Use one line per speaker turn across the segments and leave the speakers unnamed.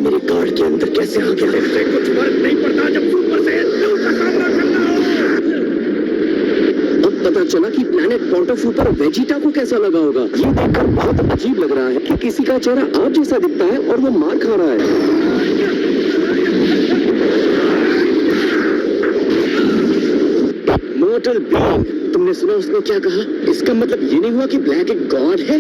मेरे कार्ड के अंदर कैसे आ गया?
इससे कुछ फर्क नहीं पड़ता जब सुपर सैयद ब्लू का सामना करना हो।
अब पता चला कि प्लैनेट पोर्टोफू पर वेजिटा को कैसा लगा होगा। ये देखकर बहुत अजीब लग रहा है कि किसी का चेहरा आप जैसा दिखता है और वो मार खा रहा है। मॉर्टल बीइंग, तुमने सुना उसने क्या कहा? इसका मतलब ये नहीं हुआ कि ब्लैक एक गॉड है?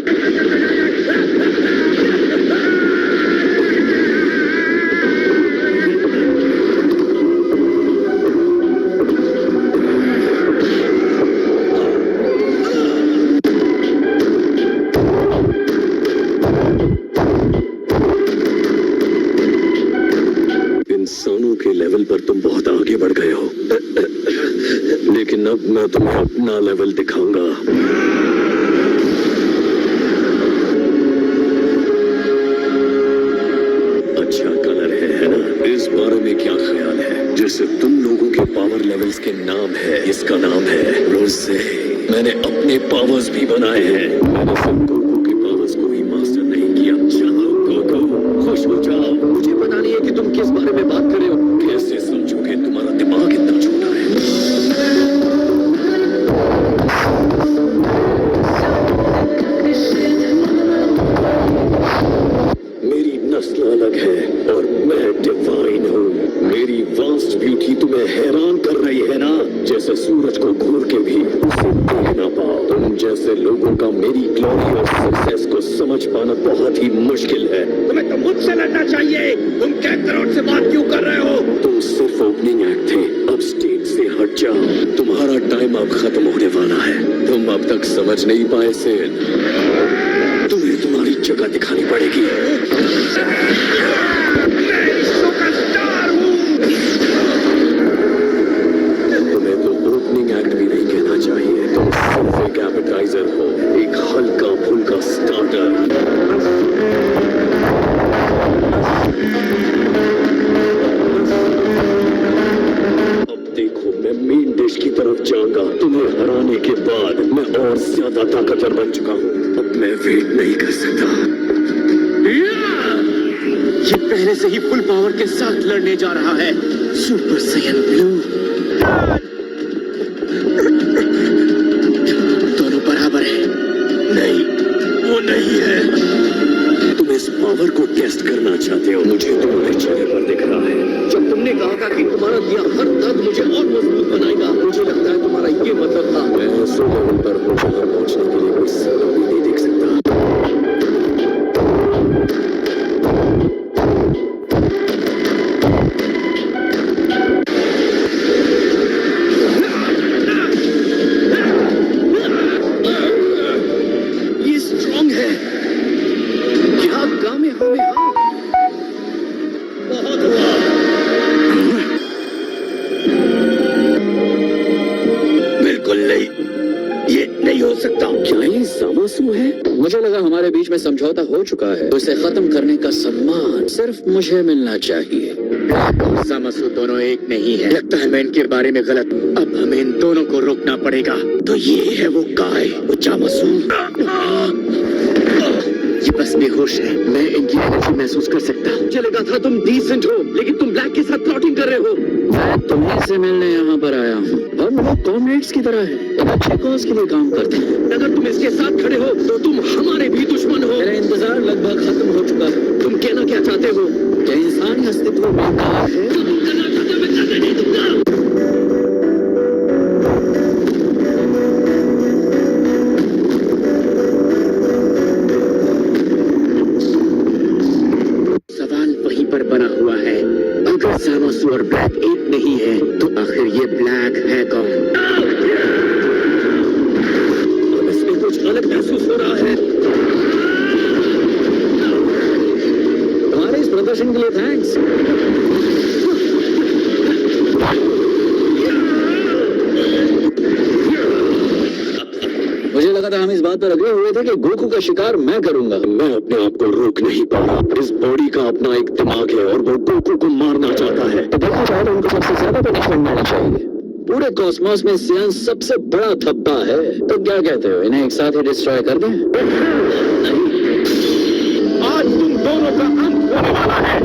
इंसानों के लेवल पर तुम बहुत आगे बढ़ गए हो, लेकिन अब मैं तुम्हें अपना लेवल दिखाऊंगा। अच्छा कलर है ना? इस बारे में क्या ख्याल है? जैसे तुम लोगों के पावर लेवल्स के नाम है, इसका नाम है रोज़े। मैंने अपने पावर्स भी बनाए हैं। मैंने सिर्फ गोकू के पावर्स को ही मास्टर नहीं किया। चलो गोकू, खुश हो जाओ। मुझे पता नहीं है कि तुम किस बारे में बात कर रहे हो। कैसे समझोगे? तुम्हारा दिमाग इतना छोटा है। मेरी नस्ल अलग है और मैं डिवाइन हूँ। मेरी वास्ट ब्यूटी तुम्हें हैरान कर रही है ना? जैसे सूरज को घूर के भी उसे देख ना पाओ। तुम जैसे लोगों का मेरी ग्लोरी और सक्सेस को समझ पाना बहुत ही मुश्किल है।
तुम्हें तो मुझसे लड़ना चाहिए। तुम कैरेक्टर से बात क्यों कर रहे हो?
तुम सिर्फ ओपनिंग एक्ट थे, अब स्टेज से हट जाओ। तुम्हारा टाइम अब खत्म होने वाला है। तुम अब तक समझ नहीं पाए सेन। तुम्हें तुम्हारी जगह दिखानी पड़ेगी।
मैं सुपरस्टार हूँ।
तुम्हें तो ओपनिंग एक्ट भी नहीं कहना चाहिए। तुम सिर्फ एक एपेटाइजर हो, एक हल्का फुल्का स्टार्टर। अब देखो, मैं मेन डिश की तरफ जाऊंगा। तुम्हें हराने के बाद मैं और ज्यादा ताकतवर बन चुका हूँ। अब मैं वेट नहीं कर सकता। ये पहले से ही फुल पावर के साथ लड़ने जा रहा है। Super Saiyan blue. दोनों बराबर है। नहीं, वो नहीं है। तुम इस पावर को टेस्ट करना चाहते हो। मुझे तुम्हारे चेहरे पर दिख रहा है। जब तुमने कहा था कि तुम्हारा दिया हर दर्द मुझे और मजबूत बनाएगा, मुझे लगता है तुम्हारा ये मतलब था। मैं उस लेवल पर हूँ जहाँ पहुँचने के लिए कोई सीमा भी नहीं देख सकता। ये स्ट्रॉन्ग है। क्या काम है हमें? बहुत हुआ। बिल्कुल नहीं, ये नहीं हो सकता। क्या ये सामासू है? मुझे लगा हमारे बीच में समझौता हो चुका है, तो इसे खत्म करने का सम्मान सिर्फ मुझे मिलना चाहिए। ब्लैक और सामासू दोनों एक नहीं है। लगता है मैं इनके बारे में गलत हूँ। अब हमें इन दोनों को रोकना पड़ेगा। तो ये है वो गाय, वो चामासू। ये बस बेहोश है। मैं इनकी एनर्जी महसूस कर सकता हूँ। मुझे लगा था तुम डिसेंट हो, लेकिन तुम ब्लैक के साथ प्लॉटिंग कर रहे हो। मैं तुम्हें से मिलने यहाँ पर आया हूँ। हम लोग कॉमरेड्स की तरह हैं, एक अच्छे कॉज के लिए काम करते हैं। अगर तुम इसके साथ खड़े हो तो तुम हमारे भी दुश्मन हो। मेरा इंतजार लगभग खत्म हो चुका है। तुम कहना क्या चाहते हो? क्या इंसानी अस्तित्व बेकार है? तुम करना चाहते हो, मैं करने नहीं दूंगा। बना हुआ है। अगर सामासू और ब्लैक एक नहीं है, तो आखिर ये ब्लैक है कौन? अब इसमें कुछ अलग महसूस हो रहा है। तुम्हारे इस प्रदर्शन के लिए थैंक्स। मुझे लगा था हम इस बात पर अग्रे हुए थे कि गोकू का शिकार मैं करूंगा। मैं अपने आप को रोक नहीं पा रहा। इस बॉडी का अपना एक दिमाग है और वो गोकू को मारना चाहता है। तो देखा जाए तो उनको सबसे ज्यादा पनिशमेंट मिलनी चाहिए। पूरे कॉस्मोस में सियान सबसे बड़ा धब्बा है। तो क्या कहते हो, इन्हें एक साथ ही डिस्ट्रॉय कर दें? आज तुम दोनों का अंत होने वाला है।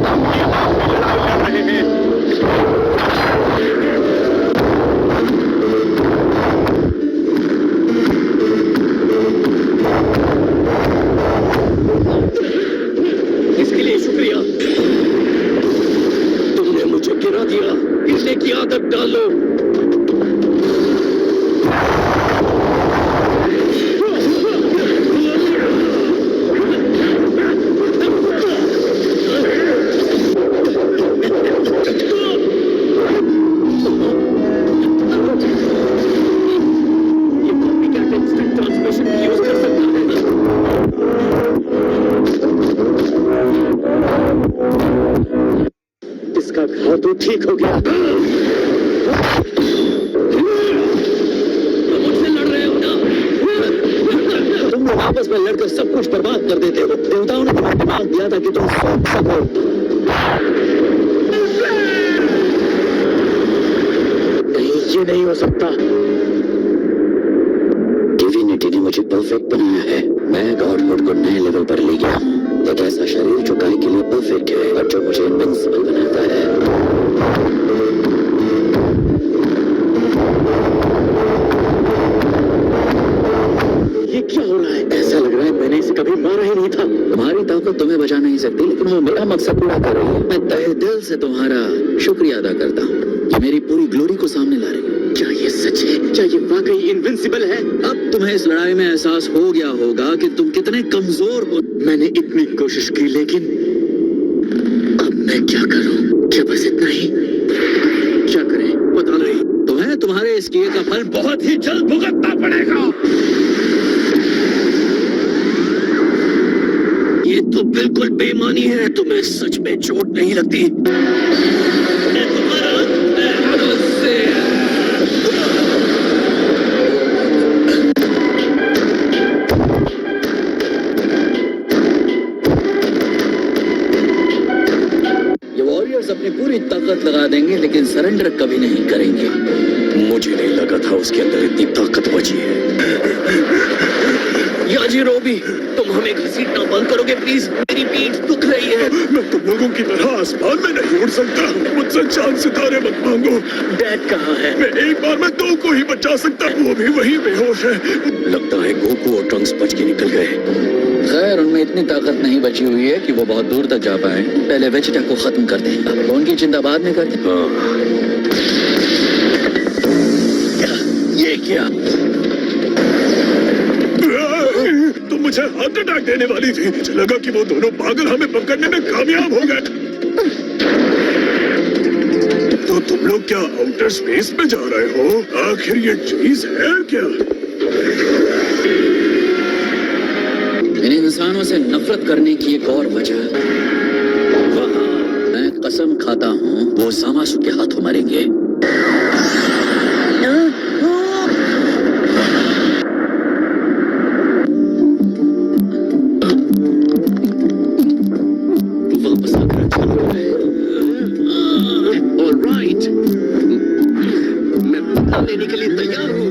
डालो। ये कॉपीकैट इंस्टेंट ट्रांसमिशन भी यूज कर सकता है। इसका घाव तो ठीक हो गया। मुझसे लड़ रहे हो ना? तुम लोग आपस में लड़कर सब कुछ बर्बाद कर देते हो। देवताओं ने तुम्हें दिमाग दिया था कि तुम सोच सको। नहीं, ये नहीं हो सकता। डिविनिटी ने मुझे परफेक्ट बनाया है। मैं गॉडहुड को नए लेवल पर ले गया। एक ऐसा शरीर जो गाय के लिए परफेक्ट है और जो मुझे इनविंसिबल बनाता है। ये क्या हो रहा है? ऐसा लग रहा है मैंने इसे कभी मारा ही नहीं था। तुम्हारी ताकत तुम्हें बचा नहीं सकती, लेकिन वो मेरा मकसद पूरा कर रही है। मैं तहे दिल से तुम्हारा शुक्रिया अदा करता हूँ। ये मेरी पूरी ग्लोरी को सामने ला रही है। क्या ये सच है? क्या ये वाकई इनविंसिबल है? अब तुम्हें इस लड़ाई में एहसास हो गया होगा कि तुम कितने कमजोर हो। मैंने इतनी कोशिश की, लेकिन अब मैं क्या करूं? क्या बस इतना ही? क्या करें पता नहीं। तुम्हें तुम्हारे इस किए का फल बहुत ही जल्द भुगतना पड़ेगा। ये तो बिल्कुल बेईमानी है। तुम्हें सच में चोट नहीं लगती? मैं तुम्हारा से अपनी पूरी ताकत लगा देंगे, लेकिन सरेंडर कभी नहीं करेंगे। मुझे नहीं लगा था उसके अंदर इतनी ताकत बची है। याजिरोबी, तुम हमें घसीटना बंद करोगे प्लीज? मेरी पीठ दुख रही है।
मैं तुम लोगों की तरह आसमान में नहीं उड़ सकता। मुझसे चांद सितारे मत मांगो।
डैड कहाँ है?
मैं एक बार में 2 को ही बचा सकता हूँ, वो भी वही बेहोश है।
लगता है गोकू और ट्रंक्स बच के निकल गए। खैर, उनमें इतनी ताकत नहीं बची हुई है कि वो बहुत दूर तक जा पाए। पहले वेजिटा को खत्म कर दें। अब उनकी चिंता बाद में करते। ये क्या?
तुम मुझे हार्ट अटैक देने वाली थी। मुझे लगा कि वो दोनों पागल हमें पकड़ने में कामयाब हो गए। तो तुम लोग क्या आउटर स्पेस में जा रहे हो? आखिर ये चीज है क्या?
इन इंसानों से नफरत करने की एक और वजह, मैं कसम खाता हूँ वो सामासु के हाथों मरेंगे। वापस आकर अच्छा लग रहा है। ऑलराइट, मैं बदला लेने के लिए तैयार हूँ।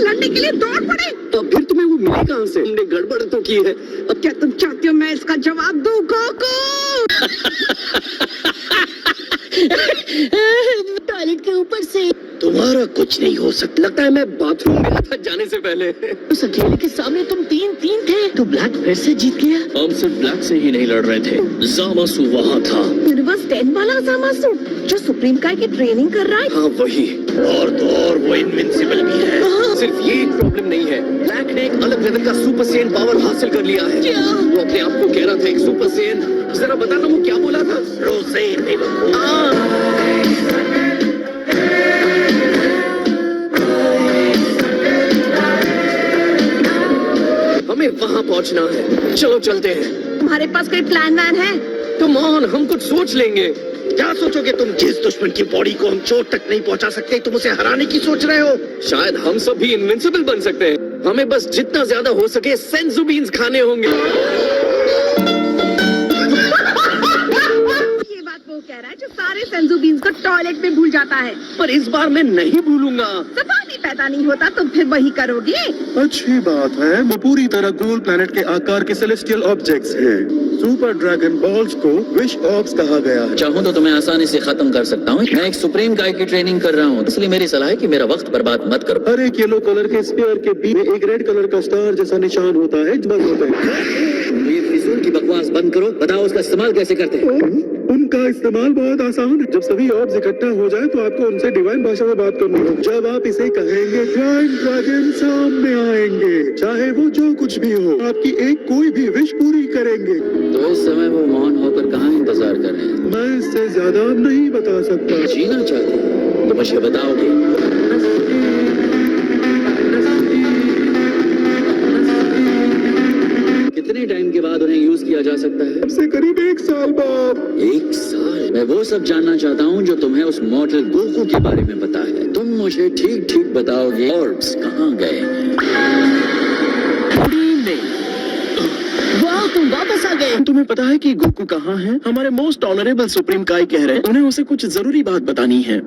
लड़ने के लिए दौड़ पड़े।
तो फिर तुम्हें वो मिली कहाँ से? तुमने गड़बड़ तो की है।
अब क्या तुम चाहते हो मैं इसका जवाब दूं? गोकू टॉयलेट के ऊपर से
तुम्हारा कुछ नहीं हो सकता। लगता है मैं बाथरूम गया था जाने से पहले।
उस अकेले के सामने तुम 3-3 थे। तो ब्लैक फिर से जीत गया।
हम सिर्फ ब्लैक से ही नहीं लड़ रहे थे, जामासु वहाँ था।
यूनिवर्स 10 वाला जामासु जो सुप्रीम काय की ट्रेनिंग कर रहा है।
हाँ वही। और तो और वो इनविंसिबल भी है। सिर्फ ये एक प्रॉब्लम नहीं है, ब्लैक ने एक अलग लेवल का सुपर सेन पावर हासिल कर लिया है।
क्या?
वो अपने आप को कह रहा था एक सुपर सेन। जरा बताना वो क्या बोला था? रोसेन। हमें वहाँ पहुँचना है। चलो चलते हैं।
तुम्हारे पास कोई प्लान वैन है?
तुम ऑन, हम कुछ सोच लेंगे। क्या सोचोगे तुम? जिस दुश्मन की बॉडी को हम चोट तक नहीं पहुंचा सकते, तुम उसे हराने की सोच रहे हो? शायद हम सब भी इनविंसिबल बन सकते हैं। हमें बस जितना ज्यादा हो सके सेंजू बीन्स खाने होंगे।
ये बात वो कह रहा है जो सारे
सेंजू बीन्स को टॉयलेट में भूल जाता है।
पर इस बार मैं नहीं भूलूंगा।
सफारी पैदा नहीं होता तो फिर वही करोगे।
अच्छी बात है, वो पूरी तरह कूल प्लेनेट के आकार के सेलेस्टियल ऑब्जेक्ट्स हैं। सुपर ड्रैगन बॉल्स को विश ऑब्स कहा गया है।
चाहूँ तो तुम्हें आसानी से खत्म कर सकता हूँ। मैं एक सुप्रीम काय की ट्रेनिंग कर रहा हूँ, इसलिए मेरी सलाह है कि मेरा वक्त बर्बाद मत करो।
हर एक येलो कलर के स्फीयर के बीच में एक रेड कलर का स्टार जैसा निशान होता है, बस होता है।
तो ये फिजूल की बकवास बंद करो, बताओ उसका इस्तेमाल कैसे करते हैं।
उनका इस्तेमाल बहुत आसान है। जब सभी ऑब्स इकट्ठा हो जाए तो आपको उनसे डिवाइन भाषा में बात करनी होगी। जब आप इसे कहेंगे डिवाइन ड्रैगन सामने आएंगे, चाहे वो जो कुछ भी हो, आपकी एक कोई भी विश पूरी करेंगे।
तो इस समय वो मौन होकर कहाँ इंतजार कर रहे हैं?
मैं इससे ज्यादा नहीं बता सकता।
जीना चाहते हैं तो मुझे बताओगे। कितने टाइम के बाद उन्हें यूज किया जा सकता है?
सबसे करीब 1 साल बाद।
1 साल? मैं वो सब जानना चाहता हूँ जो तुम्हें उस मॉडल गोकू के बारे में पता है। तुम मुझे ठीक ठीक बताओगे ऑर्ब्स कहाँ गए?
वाह, तुम वापस आ गए। तुम्हें पता है कि गोकू कहाँ है? हमारे मोस्ट ऑनरेबल सुप्रीम काय कह रहे हैं उन्हें उसे कुछ जरूरी बात बतानी है।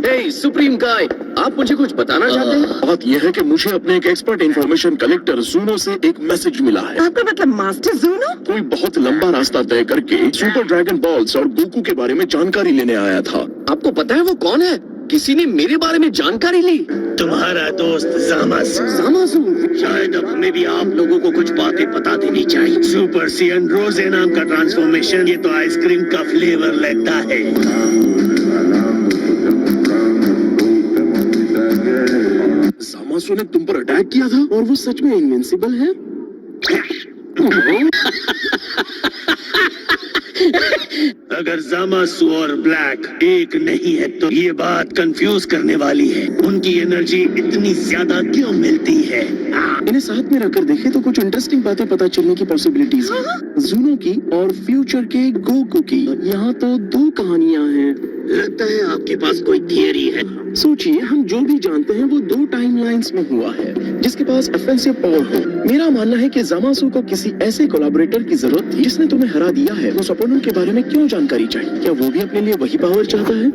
हे सुप्रीम काय, आप मुझे कुछ बताना चाहते हैं? बात यह है कि मुझे अपने एक एक्सपर्ट इंफॉर्मेशन कलेक्टर जूनो से एक मैसेज मिला है।
आपका मतलब मास्टर जूनो?
कोई बहुत लंबा रास्ता तय करके सुपर ड्रैगन बॉल्स और गोकू के बारे में जानकारी लेने आया था। आपको पता है वो कौन है? किसी ने मेरे बारे में जानकारी ली।
तुम्हारा दोस्त जामासु।
जामासु?
शायद अब हमें भी आप लोगों को कुछ बातें बता देनी चाहिए। सुपर सियन रोजे नाम का ट्रांसफॉर्मेशन, ये तो आइसक्रीम का फ्लेवर लगता है।
जामासु ने तुम पर अटैक किया था और वो सच में इनविंसिबल है?
अगर जामासु और ब्लैक एक नहीं है तो ये बात कंफ्यूज करने वाली है। उनकी एनर्जी इतनी ज्यादा क्यों मिलती है?
इन्हें साथ में रखकर देखे तो कुछ इंटरेस्टिंग बातें पता चलने की पॉसिबिलिटीज है। जूनो की और फ्यूचर के गोकू की। यहाँ तो 2 कहानियाँ हैं।
लगता है आपके पास कोई थियरी है।
सोचिए, हम जो भी जानते हैं वो 2 टाइमलाइंस में हुआ है। जिसके पास ऑफेंसिव पावर हो। मेरा मानना है कि जामासु को किसी ऐसे कोलैबोरेटर की जरूरत थी जिसने तुम्हें हरा दिया है। उस अपोनेंट के बारे में क्यों जानकारी चाहिए? क्या वो भी अपने लिए वही पावर चाहता है?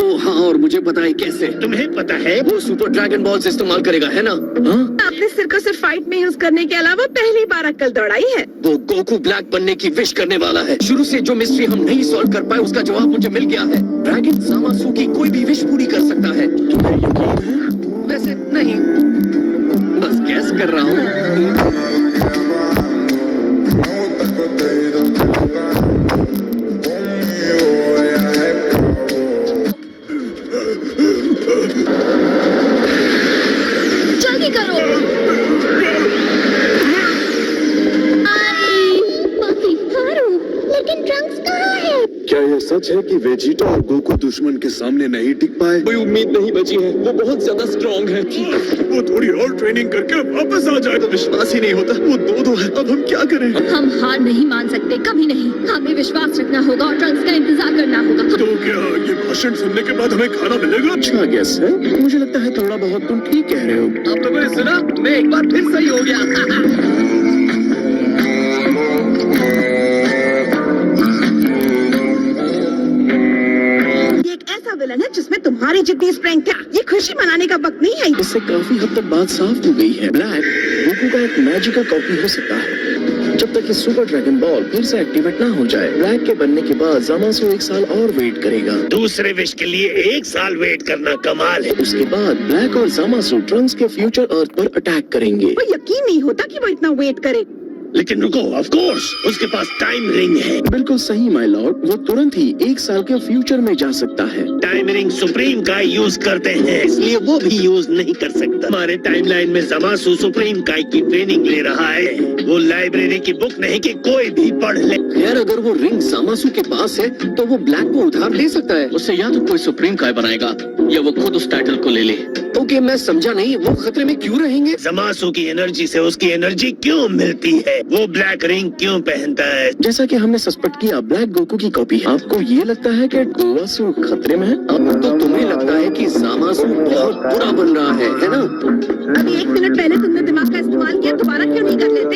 ओ हाँ, और मुझे पता है कैसे।
तुम्हें पता है?
वो सुपर ड्रैगन बॉल्स इस्तेमाल करेगा, है ना? हाँ?
आपने सिर को सिर्फ फाइट में यूज करने के अलावा पहली बार अक्ल दौड़ाई है।
वो गोकू ब्लैक बनने की विश करने वाला है। शुरू से जो मिस्ट्री हम नहीं सॉल्व कर पाए उसका जवाब मुझे मिल गया है। ड्रैगन जामासु की कोई भी विश पूरी कर सकता है। तुम्हें यकीन है? वैसे नहीं, बस गैस कर रहा हूँ।
जल्दी करो। लेकिन ट्रंक्स कहाँ है?
क्या यह सच है कि वेजिटा और गोकू दुश्मन के सामने नहीं टिक पाए?
कोई उम्मीद नहीं बची है। वो बहुत ज्यादा स्ट्रॉन्ग है।
वो थोड़ी और ट्रेनिंग करके वापस आ जाए।
तो विश्वास ही नहीं होता। वो 2-2 है। अब हम क्या करें?
हम हार नहीं मान सकते, कभी नहीं। हमें विश्वास रखना होगा और ट्रंक्स का इंतजार करना होगा।
तो क्या ये भाषण सुनने के बाद हमें खाना मिलेगा?
अच्छा गेस है। मुझे लगता है थोड़ा बहुत तुम ठीक कह रहे हो। आप लोगों ने सुना? मैं एक बार फिर सही हो गया।
विलन है जिसमें तुम्हारी जितनी स्ट्रेंथ है। ये खुशी मनाने का वक्त नहीं है।
इससे काफी हद तक बात साफ हो गई है। ब्लैक गोकू का एक मैजिकल कॉपी हो सकता है जब तक कि सुपर ड्रैगन बॉल फिर से एक्टिवेट ना हो जाए। ब्लैक के बनने के बाद जामासु 1 साल और वेट करेगा।
दूसरे विश के लिए 1 साल वेट करना कमाल है।
उसके बाद ब्लैक और जामासु ट्रंक्स के फ्यूचर अर्थ पर अटैक करेंगे।
वो यकीन नहीं होता कि वो इतना वेट करे।
लेकिन रुको, ऑफ कोर्स उसके पास टाइम रिंग है।
बिल्कुल सही माय लॉर्ड। वो तुरंत ही 1 साल के फ्यूचर में जा सकता है।
टाइम रिंग सुप्रीम काय यूज करते हैं, इसलिए वो भी यूज नहीं कर सकता। हमारे टाइमलाइन में जामासु सुप्रीम काय की ट्रेनिंग ले रहा है। वो लाइब्रेरी की बुक नहीं कि कोई भी पढ़ ले।
खैर, अगर वो रिंग जामासु के पास है तो वो ब्लैक को उधार ले सकता है। उससे या तो कोई सुप्रीम काय बनाएगा या वो खुद उस टाइटल को ले ले। ओके, मैं समझा नहीं। वो खतरे में क्यों रहेंगे?
जामासु की एनर्जी से उसकी एनर्जी क्यों मिलती है? वो ब्लैक रिंग क्यों पहनता है?
जैसा कि हमने सस्पेक्ट किया, ब्लैक गोकू की कॉपी है। आपको ये लगता है कि गोवासु खतरे में है? अब तो तुम्हें लगता है कि जामासु बहुत बुरा बन रहा है ना?
अभी 1 मिनट पहले तुमने दिमाग का इस्तेमाल किया, दोबारा क्यों नहीं कर लेते?